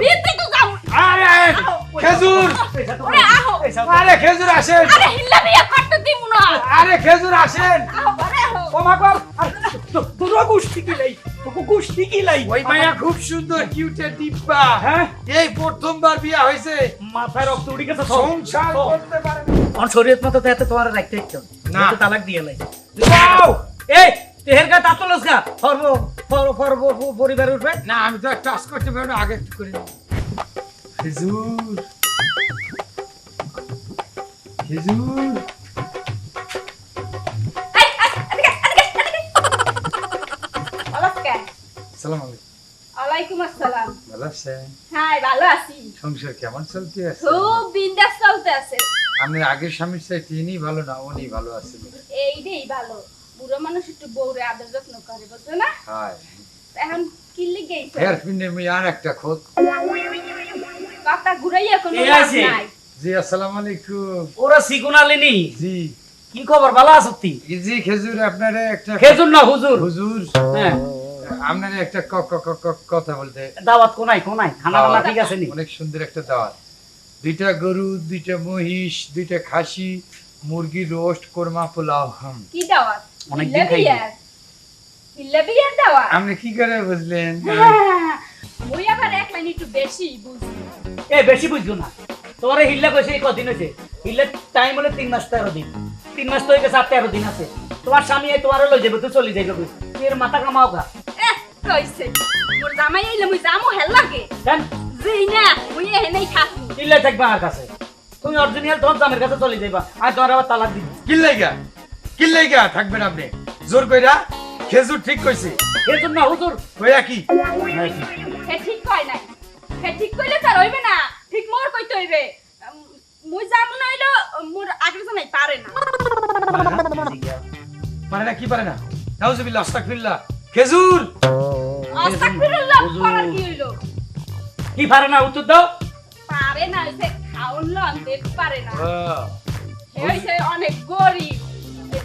ভিতরে তো যাও। আরে খেজুর, ওরে আহো। আরে খেজুর আসেন, আরে হিল্লা বিয়া করতে দিমু না। আরে খেজুর আসেন। আহো আরে আহো। ওমা গো তোর গুষ্টি কি লাই তোকে গুষ্টি কি লাই ওই মাইয়া খুব সুন্দর কিউটের ডিব্বা। হ্যাঁ এই প্রথমবার বিয়া হয়েছে, মাথায় রক্ত উঠে গেছে সংসার করতে পারে না। আমার শরীয়ত মতো তো এত তোমার রাখতে ইচ্ছা না। না তালাক দিয়ে লাই যাও এই তেহের গা তাতলস গা ফরব ফরব পরিবার উঠবে না আমি তো টাচ করতে পারবো না, আগে একটু করে নিই। খেজুর খেজুর অলস্কা। সালাম আলাইকুম। ওয়ালাইকুম আসসালাম। ভালো আছেন? হ্যাঁ ভালো আছি। সংসার কেমন চলতে আছে? খুব বিন্দাস চলতে আছে। আপনার আগের স্বামীর চাইতে ইনি ভালো না উনি ভালো আছেন? এইটাই ভালো। বুড়ো মানুষ একটু বউরে আদর যত্ন করে, বুঝছো না? হাই এখন কি লিগেইছো? হেয়ার পিনে আমি আর একটা খোদ। কথা ঘুরাইয়া কোনো এই লাভ আছে। নাই। জি আসসালামু আলাইকুম। ওরা সিগুনালিনি জি কি খবর ভালো আছো তুই জি খেজুর আপনারে একটা খেজুর না হুজুর হুজুর হ্যাঁ আপনারে একটা কথা বলতে। দাওয়াত কোনাই খানা বানা ঠিক আছে নি অনেক সুন্দর একটা দাওয়াত। দুইটা গরু, দুইটা মহিষ, দুইটা খাসি, মুরগি রোস্ট, কোরমা, পোলাও। কি দাওয়াত? অনেকদিন হিল্লা খাইনি। বিয়ার। হিল্লা বিয়ার দাওয়াত? আপনি কি করে বুঝলেন? মুই আবার এক লাইন একটু বেশি বুঝি। এ বেশি বুঝছো না তোরে হিল্লা কইছে এই কদিন হইছে হিল্লা টাইম হলে 3 মাস 13 দিন 3 মাস তো হয়ে গেছে 13 দিন আছে তোমার স্বামী এই তোমার লই যাবে তুই চলে যাইবে তুই এর মাথা কামাও গা কইছে মোর জামাই আইলে মুই জামু হেল লাগে। কেন জি না মুই এহেনেই থাকি। হিল্লা থাকবে আমার কাছে তুমি অরিজিনাল তোমার জামের কাছে চলে যাইবা আর তোমার আবার তালাক দিবি কিল্লাইগা থাকবেন আপনি জোর কইরা। খেজুর ঠিক কইছে। এর জন্য হুজুর কইয়া কি? হে ঠিক কয় নাই। হে ঠিক কইলে তার হইবে না, ঠিক মোর কইতে হইবে। মুই জামু না হইলো মোর আগের জামাই পারে না। পারে না কি পারে না? নাউজুবিল্লাহ আস্তাগফিরুল্লাহ। খেজুর আস্তাগফিরুল্লাহ করার কি হইলো? কি পারে না উত্তর দাও পারে না হইছে খাওন লন দেখ পারে না। ও, হে হইছে অনেক গরিব,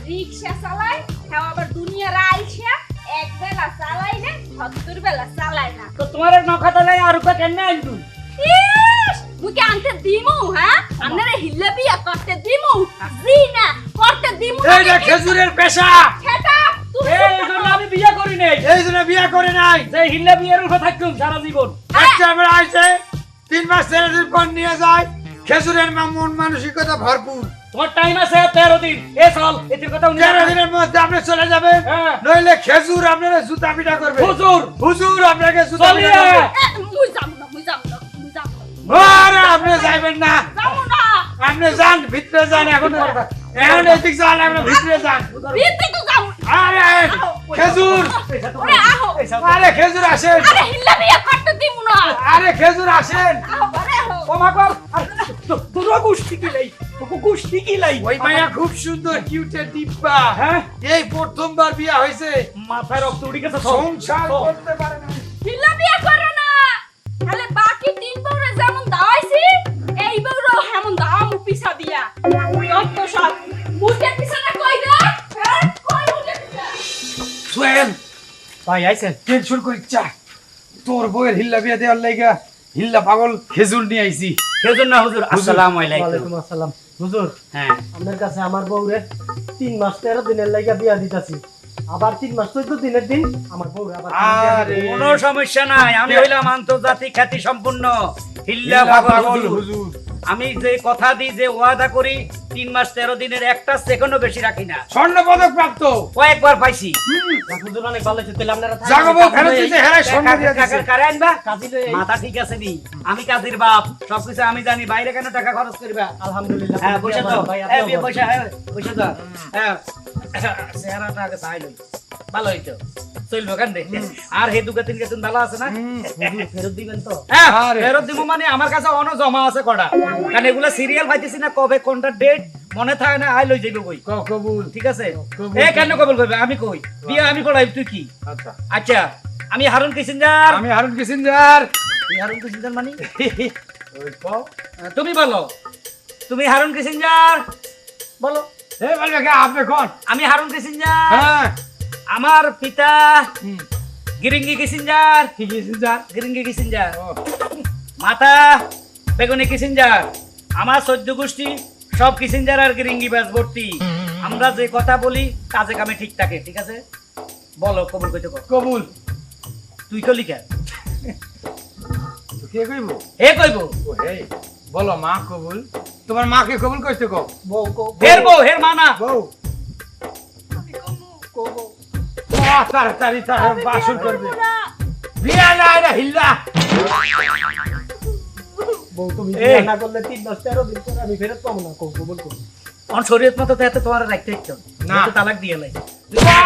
রিকশা চালায়, হেও আবার দুনিয়ার আইসা এক বেলা চালাই না, ৭০ বেলা চালায় না। তো তোমার নখাতা নাই আর উপরে কেন আনতু ইস, মুকে আনতে দিমু, হ্যাঁ? আপনারা হিল্লা বিয়া করতে দিমু? জি না, করতে দিমু না। এইটা খেজুরের পেশা। সেটা তুমি এই জন্য আমি বিয়ে করি নাই এই জন্য বিয়া করে নাই। যে হিল্লা বিয়ের উপর থাকতুম সারা জীবন একটা বেলা আইছে 3 মাস 4 দিন পর নিয়ে যায়। খেজুরের মন মানসিকতা ভরপুর। তোমার টাইম আছে 13 দিন এ চল এটির কথা উনি 13 দিনের মধ্যে আপনি চলে যাবেন। হ্যাঁ। নইলে খেজুর আপনারা জুতা পিটা করবে। হুজুর হুজুর আপনাকে জুতা চলিয়ে। পিটা করবে। মুই যামু না, মুই যামু না, মুই যামু না। আরে আপনি যাইবেন না। যামু না। আপনি যান ভিতরে যান এখন এদিক যান আপনি ভিতরে যান। ভিতরে তো যামু। আরে খেজুর, ওরে আহো। আরে খেজুর আসেন, আরে হিল্লা বিয়া করতে দিমু না। আরে খেজুর আসেন। আহো, আরে আহো। ওমা গো তোর গুষ্টি কি লাই তোকে গুষ্টি কি লাই ওই মাইয়া খুব সুন্দর কিউটের ডিব্বা। হ্যাঁ এই প্রথমবার বিয়া হয়েছে, মাথায় রক্ত উঠে গেছে সংসার করতে পারে না। হিল্লা বিয়া করো না। তাহলে বাকি 3 বউরে যেমন দাওয়াইছি, এই বউরও হেমন দাওয়ামু পিছা দিয়া। যত সব মুখের পিছনে কই দে? হ্যাঁ, কই মুখের পিছনে? সোহেল ভাই আইছেন তেল শুরু করি চা। তোর বউয়ের হিল্লা বিয়া দেওয়ার লাইগা হিল্লা পাগল খেজুর নিয়ে আইছি। খেজুর না হুজুর আসসালামু আলাইকুম ওয়ালাইকুম আসসালাম হুজুর হ্যাঁ আপনার কাছে আমার বউরে 3 মাস 13 দিনের লাগা বিয়া দিতাছি আবার 3 মাস 14 দিনের দিন আমার বউরে আবার আরে কোনো সমস্যা নাই আমি হইলাম আন্তর্জাতিক খ্যাতি সম্পন্ন হিল্লা হিল্লা পাগল পাগল হুজুর হুজুর। আমি যে কথা দিই যে ওয়াদা করি 3 মাস 13 দিনের একটা সেকেন্ডও বেশি রাখি না স্বর্ণ পদক প্রাপ্ত। কয়েকবার পাইছি হুজুর অনেক ভালো হইছে তাহলে আপনারা জাগবো ফেরত দিতে হেরাই স্বর্ণ দিয়া দিছে। কাকার কারে আনবা কাজী লই মাথা ঠিক আছে নি আমি কাজীর বাপ সবকিছু আমি জানি বাইরে কেন টাকা খরচ করবা আলহামদুলিল্লাহ হ্যাঁ বসে দাও ভাই হ্যাঁ আপনি বসে হ্যাঁ বসে দাও হ্যাঁ চেহারাটা আগে চাই লই ভালো হইতো চলবে কেন রে আর হে দুগা তিন গেতুন ভালো আছে না হুজুর ফেরত দিবেন তো হ্যাঁ আরে। ফেরত দিব মানে আমার কাছে অন জমা আছে কটা কারণ এগুলা সিরিয়াল পাইতেছি না কবে কোনটা ডেট মনে থাকে না আই লই যাইব কই কবুল। ঠিক আছে কবুল। এ কেন কবুল করবে আমি কই বিয়া আমি করাই তুই কি আচ্ছা আচ্ছা আমি হারুন কিসিঞ্জার আমি হারুন কিসিঞ্জার। তুই হারুন কিসিঞ্জার মানে ওই কও তুমি বলো তুমি হারুন কিসিঞ্জার বলো এ বলবে কে আপনি কোন? আমি হারুন কিসিঞ্জার হ্যাঁ আমার পিতা হুম, গিরিঙ্গি কিসিঞ্জার কি কিসিঞ্জার? গিরিঙ্গি কিসিঞ্জার ও, মাথা বেগুনি কিসিঞ্জার আমার 14 গোষ্ঠী সব কিসিঞ্জার আর গিরিঙ্গি ব্যাস ভর্তি আমরা যে কথা বলি কাজে কামে ঠিক থাকে ঠিক আছে বলো কবুল কইতে কর কবুল। তুই কলি কে কে কইব? হে কইবো ও হে, বলো মা কবুল। তোমার মাকে কবুল কইতে কও। বউ হের বউ হের মা না বউ তাড়াতাড়ি তার বাসর করবে। বিয়া না এটা হিল্লা। বউ তুমি এই। বিয়া না করলে 3 মাস 13 দিন পরে আমি ফেরত পাবো না কবুল করো অন শরীয়ত মতো তো এত তোমার রাখতে ইচ্ছো না। না তালাক দিয়ে লাই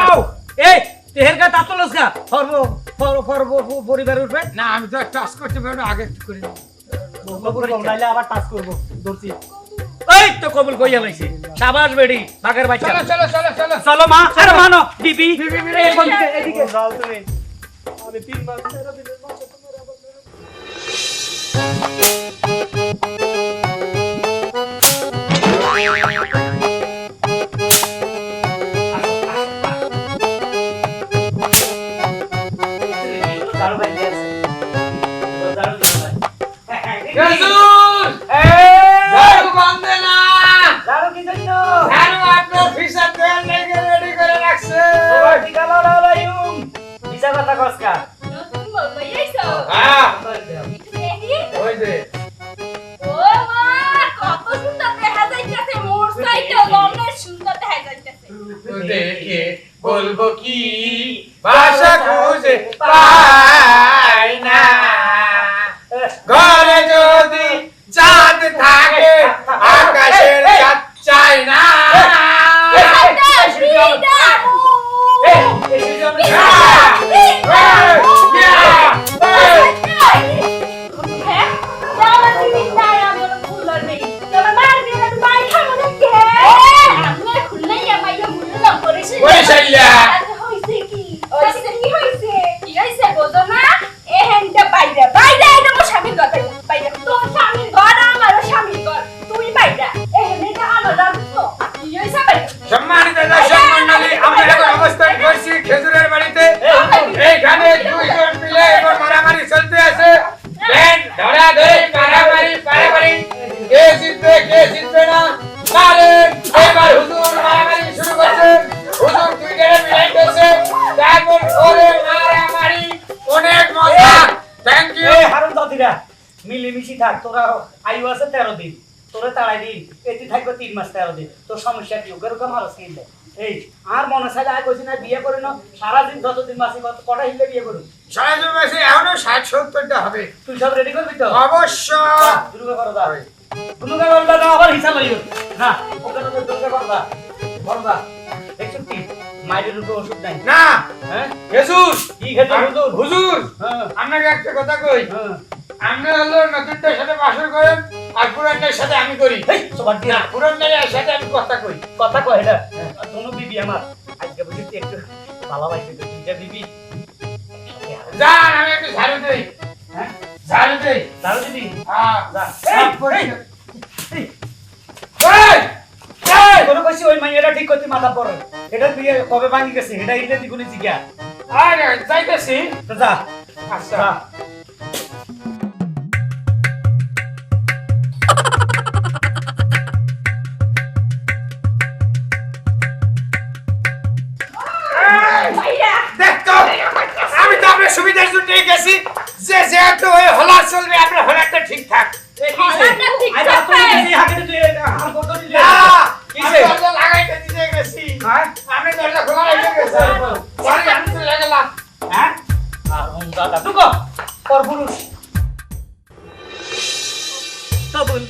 বউ! এই তুই হের গা তাতলস গা ফরব ফরব পরিবার উঠবে না আমি তো টাচ করতে পারবো না, আগে একটু করে নিই। বউ কবুল করো নাইলে আবার টাচ করবো ধরছি এই তো কবুল কইয়া লাইছে শাবাশ বেডি বাগের বাচ্চা চলো চলো চলো চলো। চলো মা আরে মানো বিবি এই কোন দিকে এদিকে এদিকে যাও তুমি আমি 3 মাস 13 দিনের মাসে তোমার আবার ফেরত দারু ভাই দিয়েছে দারু ভাই রাসূল! এই দারু বান্ধে না। দারু কি জন্য দারু আপনার ফিসার দেওয়ার লেগে রেডি করে রাখছে। ঠিক আলো লাইম বিজা কথা কসকা নতুন বউ লইয়াইছো? হ্যাঁ, একটু দেখি। ওই যে। ও মা, কত সুন্দর দেখা যাইতেছে, মোর চাইতে অনেক সুন্দর দেখা যাইতেছে। দেখে বলবো কি ভাষা খুঁজে পাই না। ঘরে যদি চাঁদ থাকে আকাশের চাঁদ চাই না। বিদা, বিদা, হ্যাঁ? আমার দিদি তাই আমি ওর ফুলর নেই। তোমার মার দিয়ে আমি বাড়ি খাবো নাকি? আপনার খুলনাই আমায় মুল্লাম করেছে। বরিশালিয়া। আচ্ছা, হইছে কি? হইছে কি হইছে? কি হইছে বোঝো না? এহেনটা বাইরে, বাইরে এটা আমার স্বামীর ঘর বাইরে, বাইরে। তোর স্বামীর ঘর আমারও স্বামীর ঘর। তুই বাইরে। এহেনটা আমার রাখতো। কি হইছে বাইরে? সম্মানিত দর্শক মণ্ডলী, আমরা এখন অবস্থান করছি খেজুরের বাড়িতে। এইখানে দুইজন মিলে এবার মারামারি চলতে আছে। ব্যান্ড ধরাধরি, পারামারি। কে জিতবে কে জিতবে না কারণ এবার হুজুর মারামারি শুরু করছে। হুজুর দুইটারে মিলাইতেছে, তারপর ওরে মারামারি, অনেক মজা। Thank you. এই হারুন দাদিরা মিলিমিশি থাক তোরা আয়ু আছে 13 দিন তোরে তাড়াই দিন এটি থাকবে 3 মাস 13 দিন তোর সমস্যা কি ওকে রকম আর স্কিল দে এই আর মনে চাইলে আয় কইছি না বিয়ে করে না সারা দিন যতদিন মাসে কটা হিলে বিয়ে করুন সরাসরি মাসে এখনো 60-70টা হবে। তুই সব রেডি করবি তো অবশ্য। দুর্গা করো দা দুর্গা করো দা আবার হিসাব লইও না ওকে তো দুর্গা করো দা দেখছো কি মাইরের উপর ওষুধ নাই না হ্যাঁ হুজুর, কি খেতে হুজুর হুজুর হ্যাঁ আপনাকে একটা কথা কই। হ্যাঁ আমরা হলো নতুনটার সাথে বাসর করেন আর পুরানটার সাথে আমি করি। এই সবার না, দিয়া পুরানটার সাথে আমি কথা কই। কথা কয় এটা কোনো বিবি আমার আজকে বুঝি একটু ভালো লাগছে তো তিনটা বিবি যান আমি একটু ঝাড়ু দেই। হ্যাঁ ঝাড়ু দেই। দারু দিদি হ্যাঁ, যা সাফ করে দিও। এই এই! এই! কোনো কইছি ওই মাইয়াটা ঠিক করতে মাথা পড়ে এটা বিয়ে কবে ভাঙি গেছে এটা ইলে দিগুনি জিগা আরে যাইতেছি। তো যা আচ্ছা। যা বাইরে। দেখ তো, আমি তো আপনার সুবিধার জন্য গেছি যে যেহেতু ওই হলার চলবে আপনার হলারটা ঠিকঠাক। হলারটা ঠিক আই থাকবে। বাপ তুই হাতে তুই আমার কত দিলি না, কিসে? আমি দরজা লাগাইতে দিতে গেছি। হ্যাঁ আমি দরজা খোলা রেখে গেছি। সরি, আমি চলে গেলাম। হ্যাঁ আর দাদা টুকো পর পুরুষ কবুল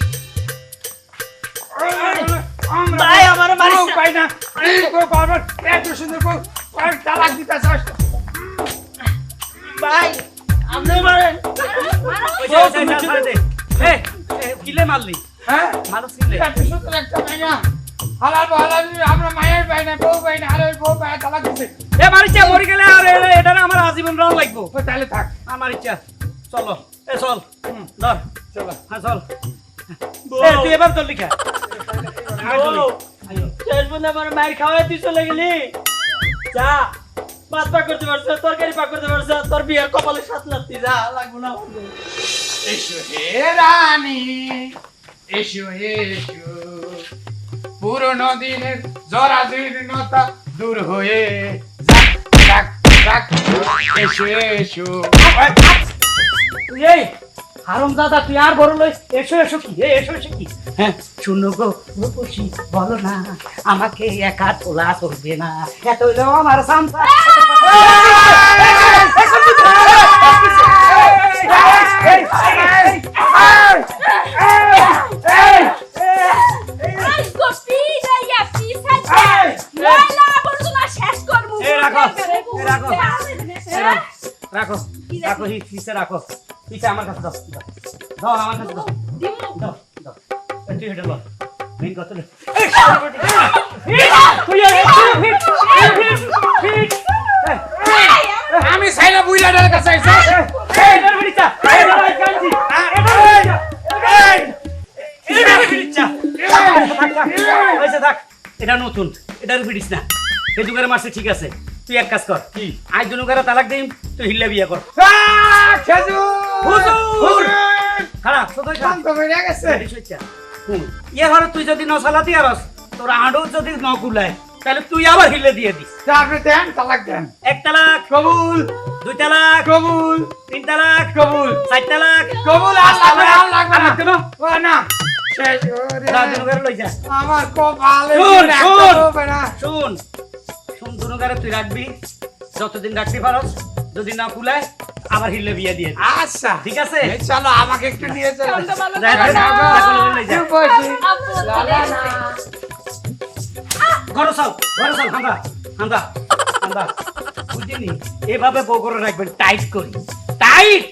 ভাই, আমার মারিস না। পাই না। এই বউ বারবার এত সুন্দর বউ, আর তালাক দিতে চাস। ভাই আপনি মারেন কিলে মারলি হ্যাঁ? মানুষ কিলে এত সুন্দর একটা মাইয়া। হালাল বহালাল আমরা মায়ের পাই না, বউ পাই না, আর ওই বউ পাই তালাক দিতে। এ মারিচা মরে গেলে আর এটা না আমার আজীবন রাও লাগবো ও তাহলে থাক। আমার ইচ্ছা চলো এ চল ধর চলো। হ্যাঁ চল এ তুই এবার চল লিখা শেষ বন্ধু আমার মায়ের খাওয়াই তুই চলে গেলি যা মাছ পাক করতে পারছো তরকারি পাক করতে পারছো তোর বিয়ের কপালে সাত লাগতি যা লাগবো না এসো হে রানী, এসো এসো, পুরনো দিনের জরাজীর্ণতা দূর হয়ে যাক যাক যাক, এসো এসো। তুই এই হারম দাদা তুই আর বড় লই এসো এসো কি এসো এসো কি হ্যাঁ শুনো গো রূপসী বলো না আমাকে একা তোলা করবে না এত হইলো আমার সামসা আজগো পিড়াইয়া পিছাইয়া ময়লা আবর্জনা শেষ করমু। রাখো রাখো রাখো পিছে রাখো পিছে আমার কাছে দাও দাও দাও আমার কাছে দাও দাও দাও তুই হেঁটে বল মেন কথা আমি সাইলা বুইলাটার কাছে আইছি। এটা নতুন এটার ভিডিস না এই যুগের মাসে ঠিক আছে তুই এক কাজ কর কি আজ দুনুকারা তালাক দিম তুই হিল্লা বিয়া কর হুজুর খারাপ সদয় শান্ত হয়ে গেছে। ইয়ে ঘরে তুই যদি ন চালাতি আরস তোর আঁড়ও যদি ন কুলায় তাহলে তুই আবার হিলে দিয়ে দিস তা আপনি দেন, তালাক দেন। 1 তালাক কবুল 2 তালাক কবুল 3 তালাক কবুল 4 তালাক কবুল। আর লাগবে না, আর লাগবে না। কেন ও না, শেষ ওরে। দুনুকারে লই যা আমার কপালে শুন, একটা শুন। হবে না। শুন শুন দুনুকারে তুই রাখবি যতদিন রাখতে পারস যদি না কুলায় আবার হিলে বিয়া দিয়ে দিস আচ্ছা ঠিক আছে এই চলো আমাকে একটু নিয়ে চলো। চন্দ্র ভালো যা, করে যা, না। যা, লই যা। চুপ বসি। আপু চলে না। ঘরে চল হান্দা হান্দা হান্দা বুঝিনি এভাবে বউ করে রাখবেন টাইট করি টাইট